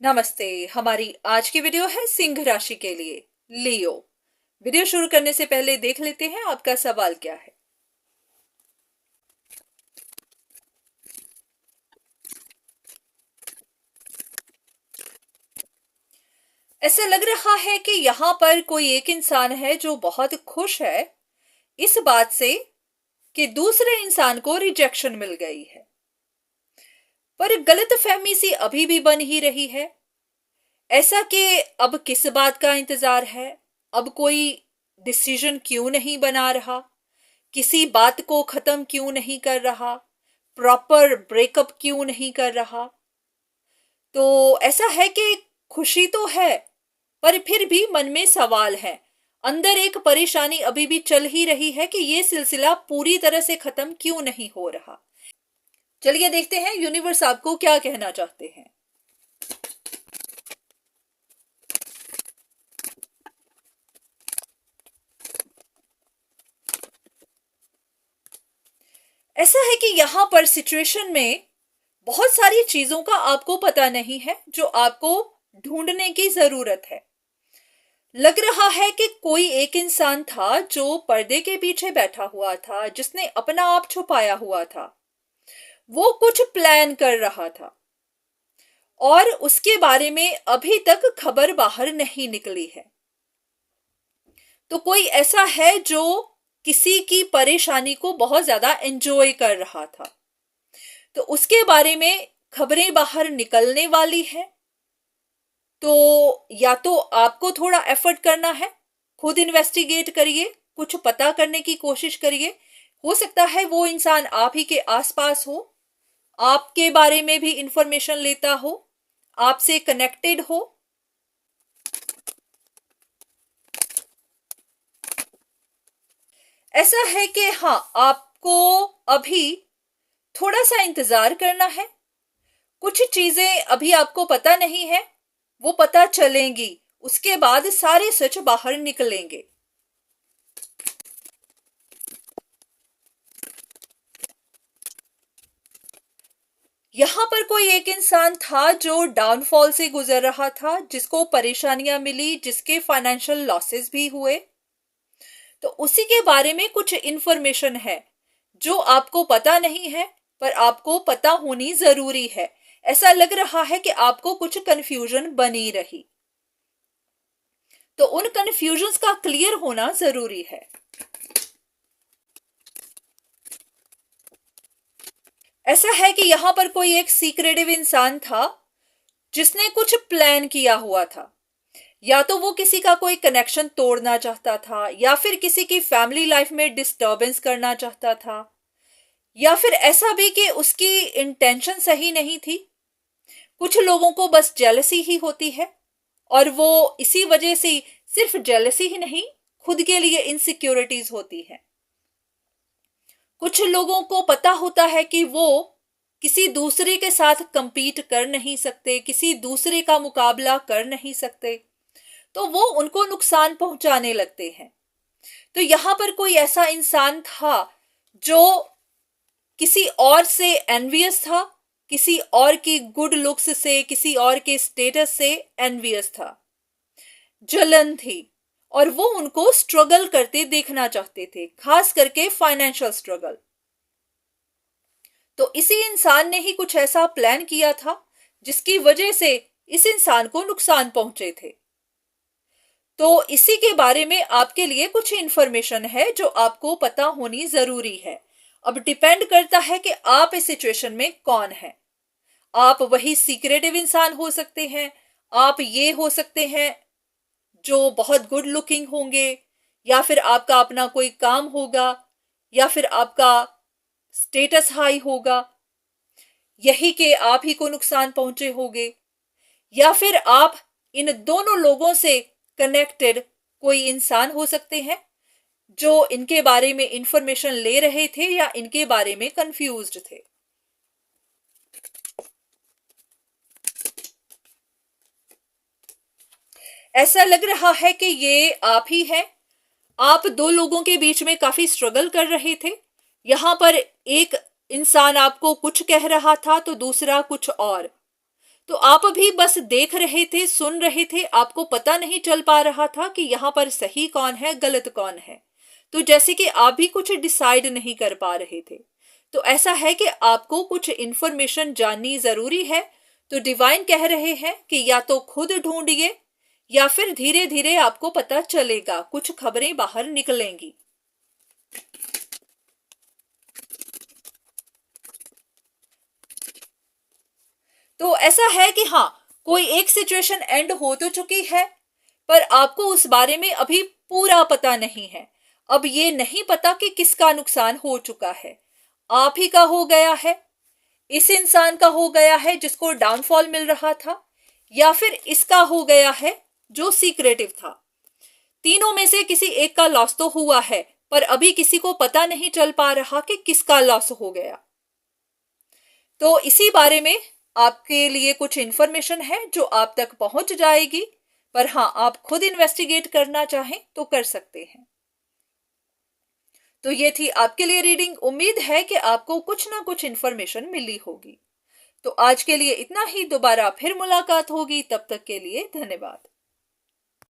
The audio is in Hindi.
नमस्ते। हमारी आज की वीडियो है सिंह राशि के लिए, लियो। वीडियो शुरू करने से पहले देख लेते हैं आपका सवाल क्या है। ऐसा लग रहा है कि यहाँ पर कोई एक इंसान है जो बहुत खुश है इस बात से कि दूसरे इंसान को रिजेक्शन मिल गई है, पर गलतफहमी सी अभी भी बन ही रही है। ऐसा कि अब किस बात का इंतजार है, अब कोई डिसीजन क्यों नहीं बना रहा, किसी बात को खत्म क्यों नहीं कर रहा, प्रॉपर ब्रेकअप क्यों नहीं कर रहा। तो ऐसा है कि खुशी तो है, पर फिर भी मन में सवाल है, अंदर एक परेशानी अभी भी चल ही रही है कि ये सिलसिला पूरी तरह से खत्म क्यों नहीं हो रहा। चलिए देखते हैं यूनिवर्स आपको क्या कहना चाहते हैं। ऐसा है कि यहां पर सिचुएशन में बहुत सारी चीजों का आपको पता नहीं है जो आपको ढूंढने की जरूरत है। लग रहा है कि कोई एक इंसान था जो पर्दे के पीछे बैठा हुआ था, जिसने अपना आप छुपाया हुआ था। वो कुछ प्लान कर रहा था और उसके बारे में अभी तक खबर बाहर नहीं निकली है। तो कोई ऐसा है जो किसी की परेशानी को बहुत ज्यादा एंजॉय कर रहा था, तो उसके बारे में खबरें बाहर निकलने वाली है। तो या तो आपको थोड़ा एफर्ट करना है, खुद इन्वेस्टिगेट करिए, कुछ पता करने की कोशिश करिए। हो सकता है वो इंसान आप ही के आसपास हो, आपके बारे में भी इंफॉर्मेशन लेता हो, आपसे कनेक्टेड हो। ऐसा है कि हाँ, आपको अभी थोड़ा सा इंतजार करना है। कुछ चीजें अभी आपको पता नहीं है, वो पता चलेंगी, उसके बाद सारे सच बाहर निकलेंगे। यहां पर कोई एक इंसान था जो डाउनफॉल से गुजर रहा था, जिसको परेशानियां मिली, जिसके फाइनेंशियल लॉसेस भी हुए। तो उसी के बारे में कुछ इंफॉर्मेशन है जो आपको पता नहीं है, पर आपको पता होनी जरूरी है। ऐसा लग रहा है कि आपको कुछ कंफ्यूजन बनी रही, तो उन कंफ्यूजन्स का क्लियर होना जरूरी है। ऐसा है कि यहां पर कोई एक सीक्रेटिव इंसान था जिसने कुछ प्लान किया हुआ था। या तो वो किसी का कोई कनेक्शन तोड़ना चाहता था, या फिर किसी की फैमिली लाइफ में डिस्टरबेंस करना चाहता था, या फिर ऐसा भी कि उसकी इंटेंशन सही नहीं थी। कुछ लोगों को बस जेलसी ही होती है, और वो इसी वजह से सिर्फ जेलसी ही नहीं, खुद के लिए इनसिक्योरिटीज होती है। कुछ लोगों को पता होता है कि वो किसी दूसरे के साथ कंपीट कर नहीं सकते, किसी दूसरे का मुकाबला कर नहीं सकते, तो वो उनको नुकसान पहुंचाने लगते हैं। तो यहां पर कोई ऐसा इंसान था जो किसी और से एनवियस था, किसी और की गुड लुक्स से, किसी और के स्टेटस से एनवियस था, जलन थी, और वो उनको स्ट्रगल करते देखना चाहते थे, खास करके फाइनेंशियल स्ट्रगल। तो इसी इंसान ने ही कुछ ऐसा प्लान किया था जिसकी वजह से इस इंसान को नुकसान पहुंचे थे। तो इसी के बारे में आपके लिए कुछ इंफॉर्मेशन है जो आपको पता होनी जरूरी है। अब डिपेंड करता है कि आप इस सिचुएशन में कौन है। आप वही सीक्रेटिव इंसान हो सकते हैं, आप ये हो सकते हैं जो बहुत गुड लुकिंग होंगे, या फिर आपका अपना कोई काम होगा, या फिर आपका स्टेटस हाई होगा, यही कि आप ही को नुकसान पहुंचे होंगे, या फिर आप इन दोनों लोगों से कनेक्टेड कोई इंसान हो सकते हैं जो इनके बारे में इंफॉर्मेशन ले रहे थे या इनके बारे में कंफ्यूज्ड थे। ऐसा लग रहा है कि ये आप ही हैं। आप दो लोगों के बीच में काफी स्ट्रगल कर रहे थे। यहां पर एक इंसान आपको कुछ कह रहा था तो दूसरा कुछ और। तो आप अभी बस देख रहे थे, सुन रहे थे, आपको पता नहीं चल पा रहा था कि यहाँ पर सही कौन है, गलत कौन है। तो जैसे कि आप भी कुछ डिसाइड नहीं कर पा रहे थे। तो ऐसा है कि आपको कुछ इंफॉर्मेशन जाननी जरूरी है। तो डिवाइन कह रहे हैं कि या तो खुद ढूंढिए या फिर धीरे धीरे आपको पता चलेगा, कुछ खबरें बाहर निकलेंगी। तो ऐसा है कि हाँ, कोई एक सिचुएशन एंड हो तो चुकी है, पर आपको उस बारे में अभी पूरा पता नहीं है। अब ये नहीं पता कि किसका नुकसान हो चुका है। आप ही का हो गया है, इस इंसान का हो गया है जिसको डाउनफॉल मिल रहा था, या फिर इसका हो गया है जो सीक्रेटिव था। तीनों में से किसी एक का लॉस तो हुआ है, पर अभी किसी को पता नहीं चल पा रहा कि किसका लॉस हो गया। तो इसी बारे में आपके लिए कुछ इंफॉर्मेशन है जो आप तक पहुंच जाएगी, पर हाँ, आप खुद इन्वेस्टिगेट करना चाहें तो कर सकते हैं। तो ये थी आपके लिए रीडिंग। उम्मीद है कि आपको कुछ ना कुछ इंफॉर्मेशन मिली होगी। तो आज के लिए इतना ही, दोबारा फिर मुलाकात होगी, तब तक के लिए धन्यवाद।